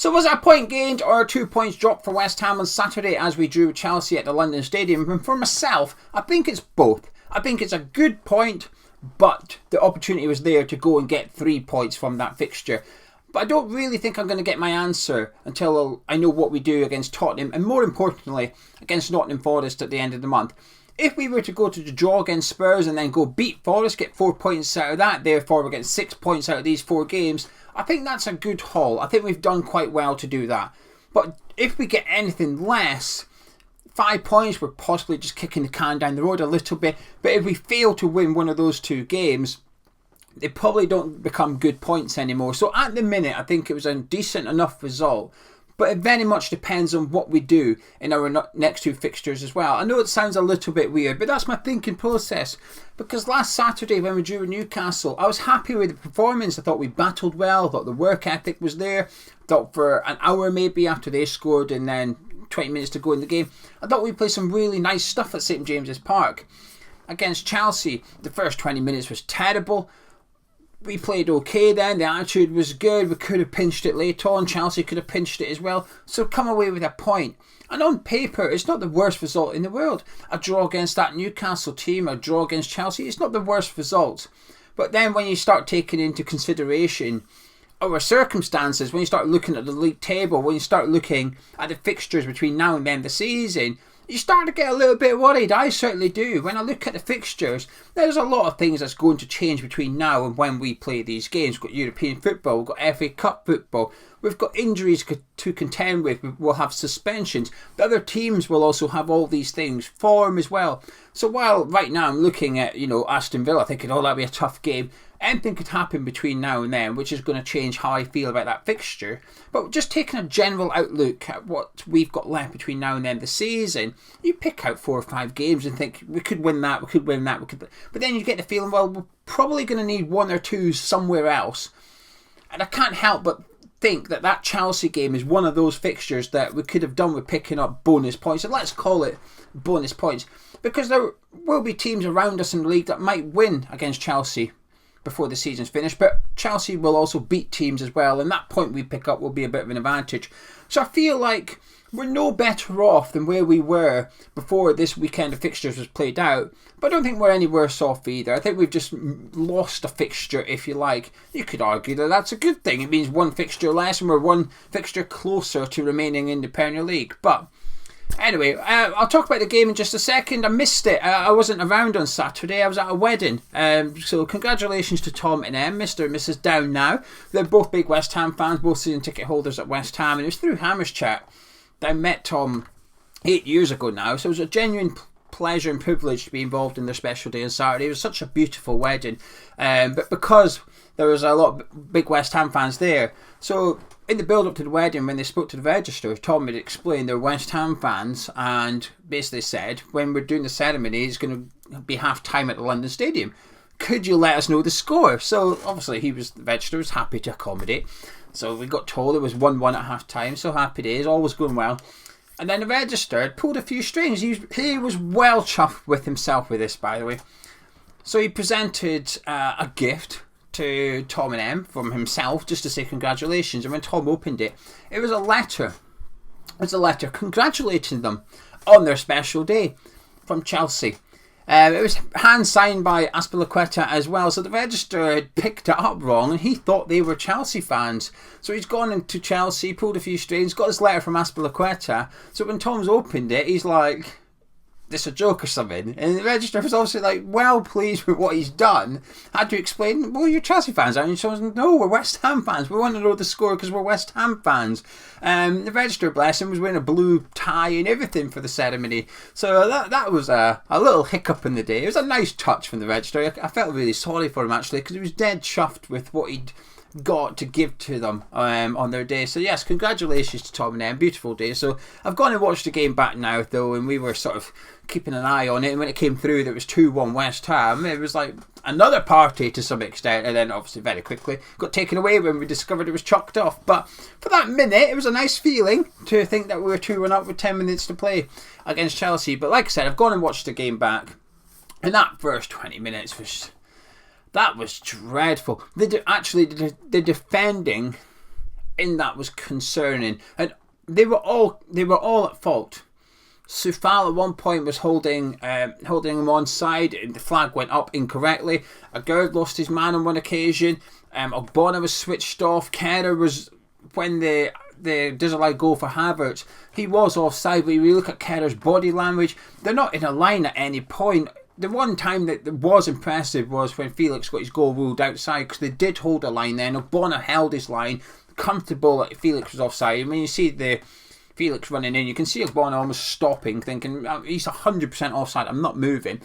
So was it a point gained or 2 points dropped for West Ham on Saturday as we drew Chelsea at the London Stadium? And for myself, I think it's both. I think it's a good point, but the opportunity was there to go and get 3 points from that fixture. But I don't really think I'm going to get my answer until I know what we do against Tottenham and, more importantly, against Nottingham Forest at the end of the month. If we were to go to the draw against Spurs and then go beat Forest, get 4 points out of that, therefore we're getting 6 points out of these 4 games, I think that's a good haul. I think we've done quite well to do that. But if we get anything less, 5 points, we're possibly just kicking the can down the road a little bit. But if we fail to win one of those 2 games, they probably don't become good points anymore. So at the minute, I think it was a decent enough result. But it very much depends on what we do in our next 2 fixtures as well. I know it sounds a little bit weird, but that's my thinking process. Because last Saturday when we drew with Newcastle, I was happy with the performance. I thought we battled well. I thought the work ethic was there. I thought for an hour maybe after they scored and then 20 minutes to go in the game, I thought we played some really nice stuff at St James's Park. Against Chelsea, the first 20 minutes was terrible. We played okay then, the attitude was good, we could have pinched it later on, Chelsea could have pinched it as well, so come away with a point. And on paper, it's not the worst result in the world. A draw against that Newcastle team, a draw against Chelsea, it's not the worst result. But then when you start taking into consideration our circumstances, when you start looking at the league table, when you start looking at the fixtures between now and then the season, you start to get a little bit worried. I certainly do. When I look at the fixtures, there's a lot of things that's going to change between now and when we play these games. We've got European football, we've got FA Cup football, we've got injuries to contend with, we'll have suspensions. The other teams will also have all these things, form as well. So while right now I'm looking at, Aston Villa thinking, oh, that'll be a tough game, anything could happen between now and then, which is going to change how I feel about that fixture. But just taking a general outlook at what we've got left between now and then the season, you pick out 4 or 5 games and think, we could win that, we could win that, but then you get the feeling, well, we're probably going to need 1 or 2 somewhere else. And I can't help but think that Chelsea game is one of those fixtures that we could have done with picking up bonus points. And let's call it bonus points, because there will be teams around us in the league that might win against Chelsea before the season's finished, but Chelsea will also beat teams as well, and that point we pick up will be a bit of an advantage. So I feel like we're no better off than where we were before this weekend of fixtures was played out, but I don't think we're any worse off either. I think we've just lost a fixture, if you like. You could argue that that's a good thing. It means 1 fixture less and we're 1 fixture closer to remaining in the Premier League. But anyway, I'll talk about the game in just a second. I missed it. I wasn't around on Saturday. I was at a wedding. So congratulations to Tom and Em, Mr. and Mrs. Down now. They're both big West Ham fans, both season ticket holders at West Ham. And it was through Hammers Chat that I met Tom 8 years ago now. So it was a genuine pleasure and privilege to be involved in their special day on Saturday. It was such a beautiful wedding. But because there was a lot of big West Ham fans there, so in the build-up to the wedding, when they spoke to the register, Tom had explained they're West Ham fans and basically said, when we're doing the ceremony, it's going to be half-time at the London Stadium. Could you let us know the score? So obviously the register was happy to accommodate. So we got told it was 1-1 at half-time, so happy days, all was going well. And then the register had pulled a few strings. He was well chuffed with himself with this, by the way. So he presented a gift to Tom and Em from himself just to say congratulations, and when Tom opened it, it was a letter. It was a letter congratulating them on their special day from Chelsea. It was hand signed by Azpilicueta as well, so the register had picked it up wrong and he thought they were Chelsea fans. So he's gone into Chelsea, pulled a few strings, got his letter from Azpilicueta. So when Tom's opened it, he's like, this a joke or something? And the register was obviously like well pleased with what he's done. Had to explain, well, you're Chelsea fans, aren't you? So I was like, no, we're West Ham fans. We want to know the score because we're West Ham fans. The register, bless him, was wearing a blue tie and everything for the ceremony. So that was a little hiccup in the day. It was a nice touch from the register. I felt really sorry for him actually, because he was dead chuffed with what he'd got to give to them on their day. So yes, congratulations to Tom and Em, beautiful day. So I've gone and watched the game back now though, and we were sort of keeping an eye on it, and when it came through that it was 2-1 West Ham, it was like another party to some extent, and then obviously very quickly got taken away when we discovered it was chalked off. But for that minute it was a nice feeling to think that we were 2-1 up with 10 minutes to play against Chelsea. But like I said, I've gone and watched the game back, and that first 20 minutes was dreadful. The defending in that was concerning, and they were all at fault. Soufal at one point was holding him on side, and the flag went up incorrectly. Agard lost his man on one occasion. Ogbonna was switched off. Kerr was, when the disallowed goal for Havertz, he was offside, but if you look at Kerr's body language, they're not in a line at any point. The one time that was impressive was when Felix got his goal ruled outside, because they did hold a line then. Ogbonna held his line, comfortable that Felix was offside. I mean, you see the Felix running in, you can see Ogbonna almost stopping, thinking, he's 100% offside, I'm not moving.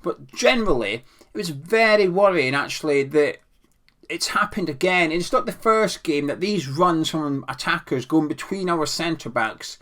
But generally, it was very worrying actually that it's happened again. It's not the first game that these runs from attackers going between our centre-backs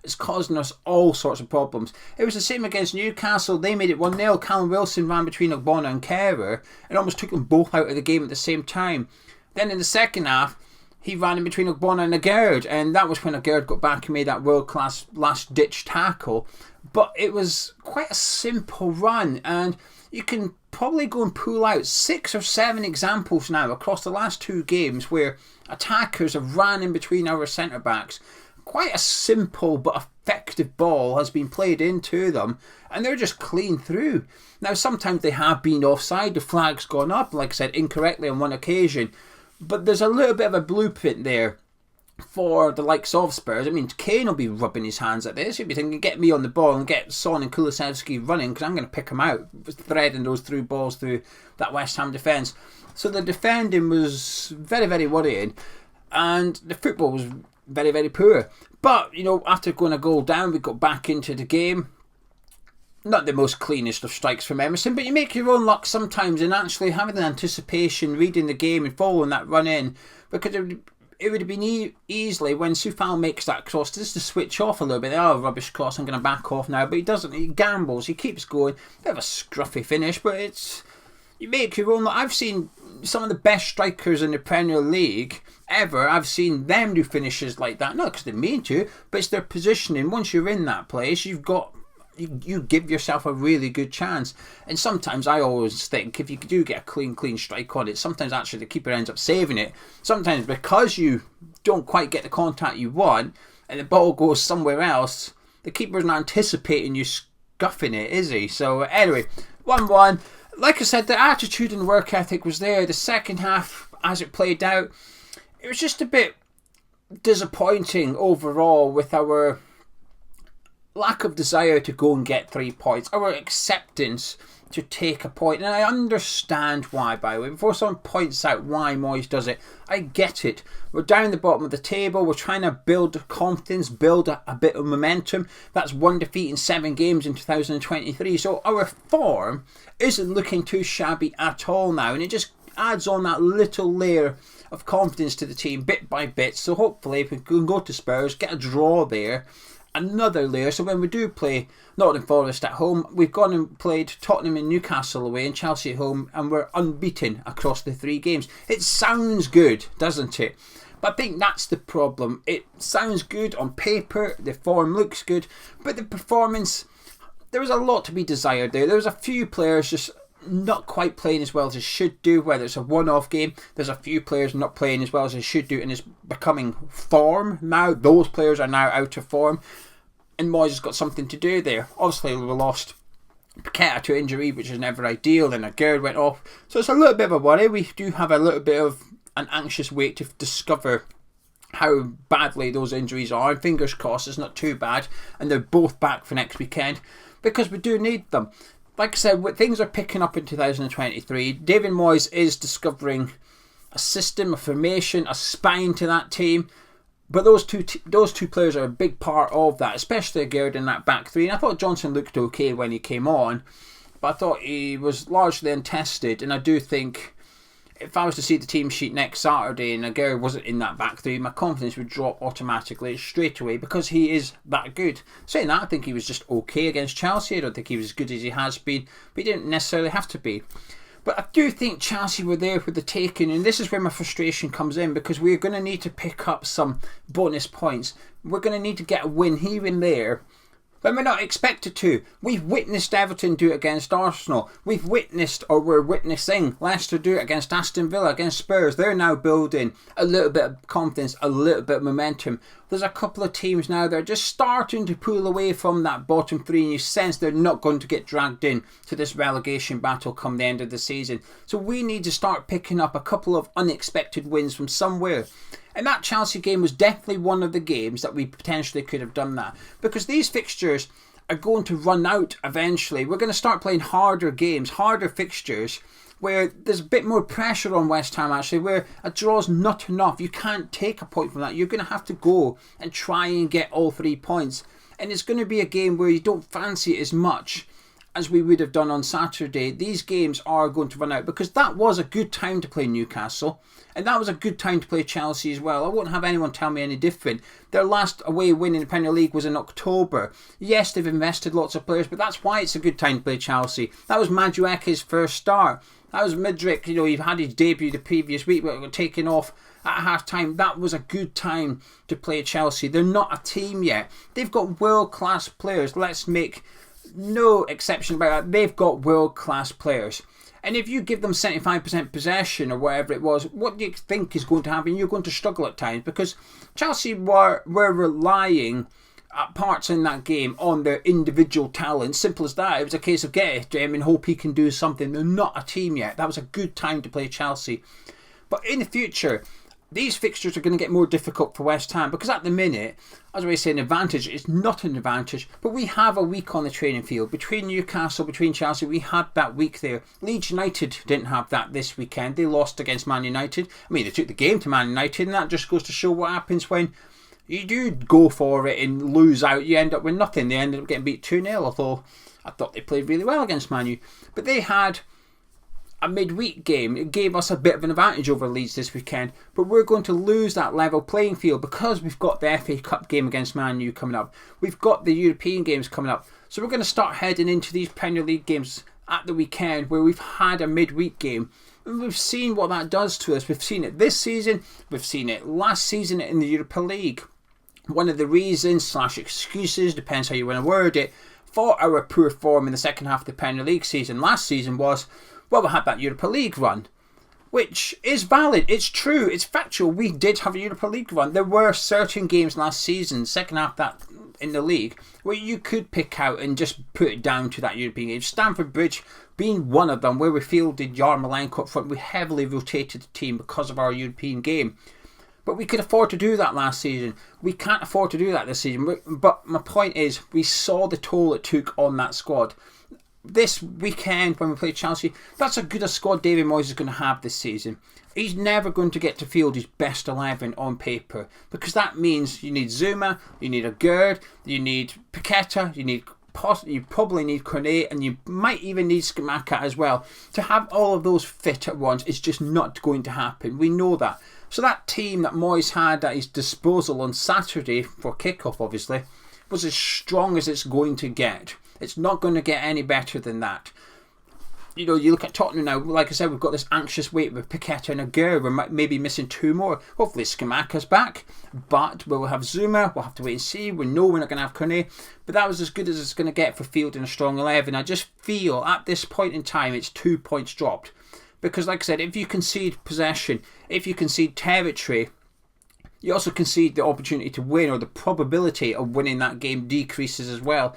is causing us all sorts of problems. It was the same against Newcastle. They made it 1-0. Callum Wilson ran between Ogbonna and Kerr and almost took them both out of the game at the same time. Then in the second half, he ran in between Ogbonna and Agard, and that was when Agard got back and made that world-class last-ditch tackle. But it was quite a simple run, and you can probably go and pull out 6 or 7 examples now across the last 2 games where attackers have ran in between our centre-backs. Quite a simple but effective ball has been played into them, and they're just clean through. Now, sometimes they have been offside, the flag's gone up, like I said, incorrectly on one occasion, but there's a little bit of a blueprint there for the likes of Spurs. I mean, Kane will be rubbing his hands at this. He'll be thinking, get me on the ball and get Son and Kulusevski running, because I'm going to pick them out, threading those through balls through that West Ham defence. So the defending was very, very worrying, and the football was very, very poor. But, you know, after going a goal down, we got back into the game. Not the most cleanest of strikes from Emerson, but you make your own luck sometimes in actually having the anticipation, reading the game and following that run in, because it would have been easily, when Soufal makes that cross, just to switch off a little bit. Oh, rubbish cross, I'm going to back off now. But he doesn't. He gambles. He keeps going. Bit of a scruffy finish, but you make your own. I've seen some of the best strikers in the Premier League ever. I've seen them do finishes like that. Not because they mean to, but it's their positioning. Once you're in that place, you've got... You give yourself a really good chance. And sometimes I always think if you do get a clean strike on it, sometimes actually the keeper ends up saving it. Sometimes because you don't quite get the contact you want and the ball goes somewhere else, the keeper's not anticipating you scuffing it, is he? So anyway, 1-1. Like I said, the attitude and work ethic was there. The second half, as it played out, it was just a bit disappointing overall with our lack of desire to go and get 3 points, our acceptance to take a point. And I understand why, by the way. Before someone points out why Moyes does it, I get it. We're down the bottom of the table. We're trying to build confidence, build a bit of momentum. That's 1 defeat in 7 games in 2023. So our form isn't looking too shabby at all now. And it just adds on that little layer of confidence to the team bit by bit. So hopefully if we can go to Spurs, get a draw there, another layer, so when we do play Nottingham Forest at home, we've gone and played Tottenham and Newcastle away and Chelsea at home, and we're unbeaten across the 3 games. It sounds good, doesn't it? But I think that's the problem. It sounds good on paper, the form looks good, but the performance, there was a lot to be desired there. There was a few players just not quite playing as well as they should do, whether it's a one-off game. There's a few players not playing as well as they should do, and it's becoming form now. Those players are now out of form, and Moyes has got something to do there. Obviously we lost Paqueta to injury, which is never ideal, and Agard went off, so it's a little bit of a worry. We do have a little bit of an anxious wait to discover how badly those injuries are, and fingers crossed it's not too bad and they're both back for next weekend, because we do need them. Like I said, things are picking up in 2023. David Moyes is discovering a system, a formation, a spine to that team. But those two players are a big part of that, especially Agard in that back 3. And I thought Johnson looked okay when he came on, but I thought he was largely untested. And I do think if I was to see the team sheet next Saturday and Agard wasn't in that back 3, my confidence would drop automatically straight away, because he is that good. Saying that, I think he was just okay against Chelsea. I don't think he was as good as he has been, but he didn't necessarily have to be. But I do think Chelsea were there for the taking, and this is where my frustration comes in, because we're going to need to pick up some bonus points. We're going to need to get a win here and there when we're not expected to. We've witnessed Everton do it against Arsenal. We've witnessed, or we're witnessing, Leicester do it against Aston Villa, against Spurs. They're now building a little bit of confidence, a little bit of momentum. There's a couple of teams now that are just starting to pull away from that bottom three, and you sense they're not going to get dragged in to this relegation battle come the end of the season. So we need to start picking up a couple of unexpected wins from somewhere. And that Chelsea game was definitely one of the games that we potentially could have done that. Because these fixtures are going to run out eventually. We're going to start playing harder games, harder fixtures, where there's a bit more pressure on West Ham actually, where a draw's not enough. You can't take a point from that. You're going to have to go and try and get all 3 points. And it's going to be a game where you don't fancy it as much as we would have done on Saturday. These games are going to run out, because that was a good time to play Newcastle, and that was a good time to play Chelsea as well. I won't have anyone tell me any different. Their last away win in the Premier League was in October. Yes, they've invested lots of players, but that's why it's a good time to play Chelsea. That was Madueke's first start. That was Mudryk, he had his debut the previous week, but got taken off at half time. That was a good time to play Chelsea. They're not a team yet. They've got world-class players. Let's make no exception about that. They've got world-class players. And if you give them 75% possession or whatever it was, what do you think is going to happen? You're going to struggle at times, because Chelsea were relying at parts in that game on their individual talent. Simple as that. It was a case of get it to him and hope he can do something. They're not a team yet. That was a good time to play Chelsea. But in the future, these fixtures are going to get more difficult for West Ham, because at the minute, as I say, an advantage, it's not an advantage, but we have a week on the training field. Between Newcastle, between Chelsea, we had that week there. Leeds United didn't have that this weekend. They lost against Man United. I mean, they took the game to Man United, and that just goes to show what happens when you do go for it and lose out. You end up with nothing. They ended up getting beat 2-0, although I thought they played really well against Man U. But they had a midweek game. It gave us a bit of an advantage over Leeds this weekend, but we're going to lose that level playing field because we've got the FA Cup game against Man U coming up. We've got the European games coming up. So we're going to start heading into these Premier League games at the weekend where we've had a midweek game. And we've seen what that does to us. We've seen it this season. We've seen it last season in the Europa League. One of the reasons / excuses, depends how you want to word it, for our poor form in the second half of the Premier League season last season was, well, we had that Europa League run, which is valid. It's true. It's factual. We did have a Europa League run. There were certain games last season, second half that in the league, where you could pick out and just put it down to that European game. Stamford Bridge being one of them, where we fielded Yarmolenko up front. We heavily rotated the team because of our European game. But we could afford to do that last season. We can't afford to do that this season. But my point is, we saw the toll it took on that squad. This weekend when we play Chelsea, that's as good a squad David Moyes is going to have this season. He's never going to get to field his best 11 on paper, because that means you need Zuma, you need Agüero, you need Paqueta, you probably need Cornet, and you might even need Scamacca as well. To have all of those fit at once is just not going to happen. We know that. So that team that Moyes had at his disposal on Saturday for kickoff, obviously, was as strong as it's going to get. It's not going to get any better than that. You know, you look at Tottenham now, like I said, we've got this anxious wait with Paqueta and Agüero. We're maybe missing 2 more. Hopefully Scamacca's back, but we'll have Zuma. We'll have to wait and see. We know we're not going to have Cornet, but that was as good as it's going to get for fielding a strong 11. I just feel at this point in time it's 2 points dropped. Because like I said, if you concede possession, if you concede territory, you also concede the opportunity to win, or the probability of winning that game decreases as well.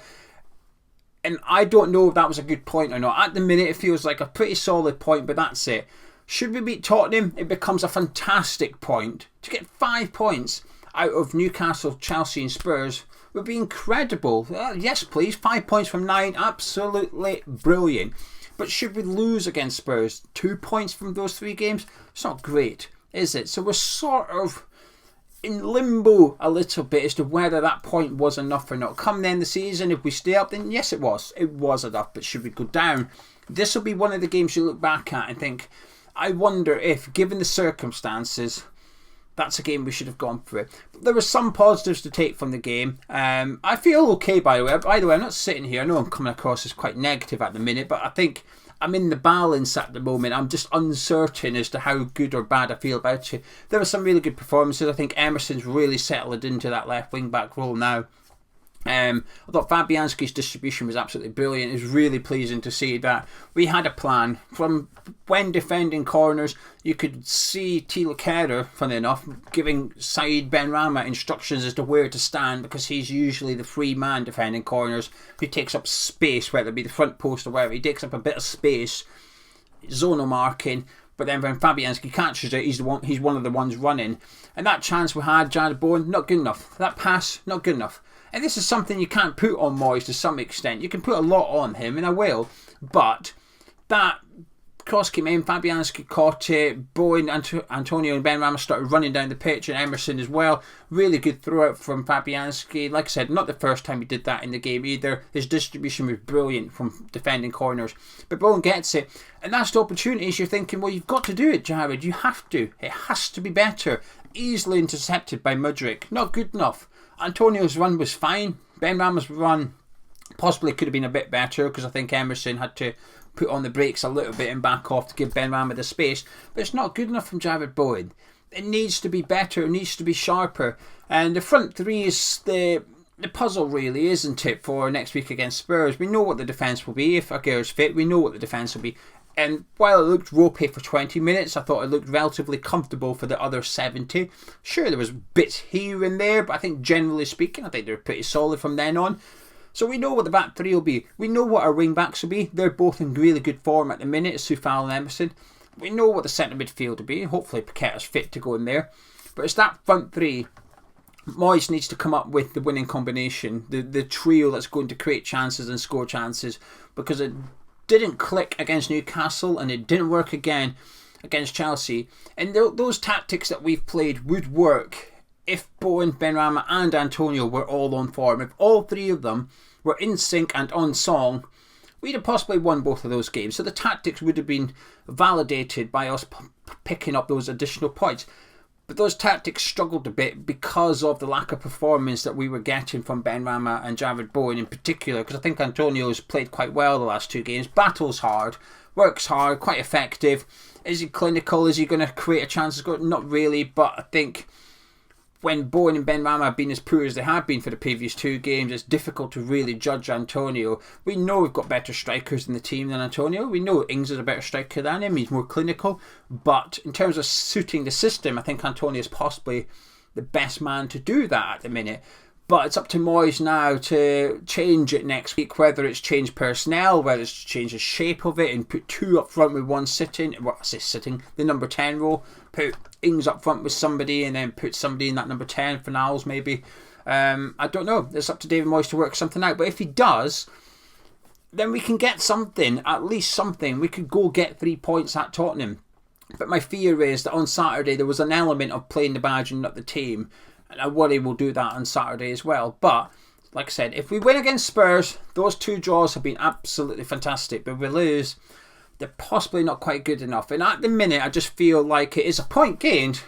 And I don't know if that was a good point or not. At the minute, it feels like a pretty solid point, but that's it. Should we beat Tottenham, it becomes a fantastic point. To get 5 points out of Newcastle, Chelsea and Spurs would be incredible. Yes, please. 5 points from 9. Absolutely brilliant. But should we lose against Spurs, 2 points from those 3 games? It's not great, is it? So we're sort of in limbo a little bit as to whether that point was enough or not. Come the end of the season, if we stay up, then yes, it was. It was enough, but should we go down? This will be one of the games you look back at and think, I wonder if, given the circumstances, that's a game we should have gone for it. But there were some positives to take from the game. I feel okay, by the way. By the way, I'm not sitting here. I know I'm coming across as quite negative at the minute, but I think I'm in the balance at the moment. I'm just uncertain as to how good or bad I feel about it. There were some really good performances. I think Emerson's really settled into that left wing back role now. I thought Fabianski's distribution was absolutely brilliant. It was really pleasing to see that we had a plan. From when defending corners, you could see Thilo Kehrer, funny enough, giving Said Benrahma instructions as to where to stand, because he's usually the free man defending corners who takes up space, whether it be the front post or wherever. He takes up a bit of space, zonal marking. But then when Fabianski catches it, he's one of the ones running. And that chance we had, Jared Bowen, not good enough. That pass, not good enough. And this is something you can't put on Moyes to some extent. You can put a lot on him, and I will. But that cross came in, Fabianski caught it, Bowen, Antonio and Benrahma started running down the pitch, and Emerson as well. Really good throw out from Fabianski. Like I said, not the first time he did that in the game either. His distribution was brilliant from defending corners. But Bowen gets it, and that's the opportunities you're thinking, well, you've got to do it, Jared. You have to. It has to be better. Easily intercepted by Mudryk. Not good enough. Antonio's run was fine. Benrahma's run possibly could have been a bit better, because I think Emerson had to put on the brakes a little bit and back off to give Benrahma the space. But it's not good enough from Jared Bowen. It needs to be better. It needs to be sharper. And the front three is the puzzle, really, isn't it, for next week against Spurs? We know what the defence will be if Aguirre's fit. We know what the defence will be. And while it looked ropey for 20 minutes, I thought it looked relatively comfortable for the other 70. Sure, there was bits here and there, but I think generally speaking, I think they were pretty solid from then on. So we know what the back three will be. We know what our wing backs will be. They're both in really good form at the minute, Soufal and Emerson. We know what the centre midfield will be. Hopefully Paqueta's fit to go in there. But it's that front three. Moyes needs to come up with the winning combination. The trio that's going to create chances and score chances. Because it didn't click against Newcastle, and it didn't work again against Chelsea. And those tactics that we've played would work if Bowen, Benrahma and Antonio were all on form. If all three of them were in sync and on song, we'd have possibly won both of those games. So the tactics would have been validated by us picking up those additional points. But those tactics struggled a bit because of the lack of performance that we were getting from Benrahma and Jared Bowen in particular, because I think Antonio's played quite well the last two games. Battles hard, works hard, quite effective. Is he clinical? Is he going to create a chance to score? Not really, but I think when Bowen and Benrahma have been as poor as they have been for the previous two games, it's difficult to really judge Antonio. We know we've got better strikers in the team than Antonio. We know Ings is a better striker than him. He's more clinical. But in terms of suiting the system, I think Antonio is possibly the best man to do that at the minute. But it's up to Moyes now to change it next week, whether it's change personnel, whether it's change the shape of it and put two up front with one sitting, well, I say sitting, the number 10 role, put Ings up front with somebody and then put somebody in that number 10 for Niles maybe. I don't know. It's up to David Moyes to work something out. But if he does, then we can get something, at least something. We could go get 3 points at Tottenham. But my fear is that on Saturday there was an element of playing the badge and not the team. And I worry we'll do that on Saturday as well. But, like I said, if we win against Spurs, those two draws have been absolutely fantastic. But if we lose, they're possibly not quite good enough. And at the minute, I just feel like it is a point gained,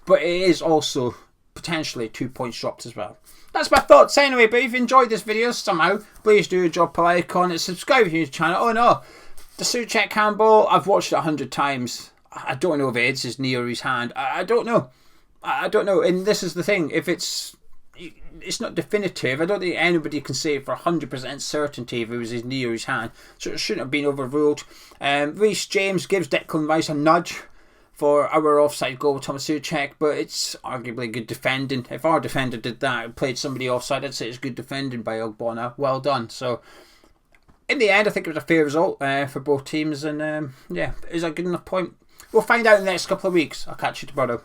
but it is also potentially 2 points dropped as well. That's my thoughts anyway. But if you enjoyed this video somehow, please do drop a like on it. Subscribe if you're new to the channel. Oh no, the Souček handball, I've watched it 100 times. I don't know if it's his knee or his hand. I don't know. I don't know, and this is the thing, if it's not definitive, I don't think anybody can say for 100% certainty if it was his knee or his hand, so it shouldn't have been overruled. Reece James gives Declan Rice a nudge for our offside goal with Thomas Souček, but it's arguably good defending. If our defender did that and played somebody offside, I'd say it's good defending by Ogbonna. Well done. So in the end, I think it was a fair result for both teams, and yeah, is that a good enough point? We'll find out in the next couple of weeks. I'll catch you tomorrow.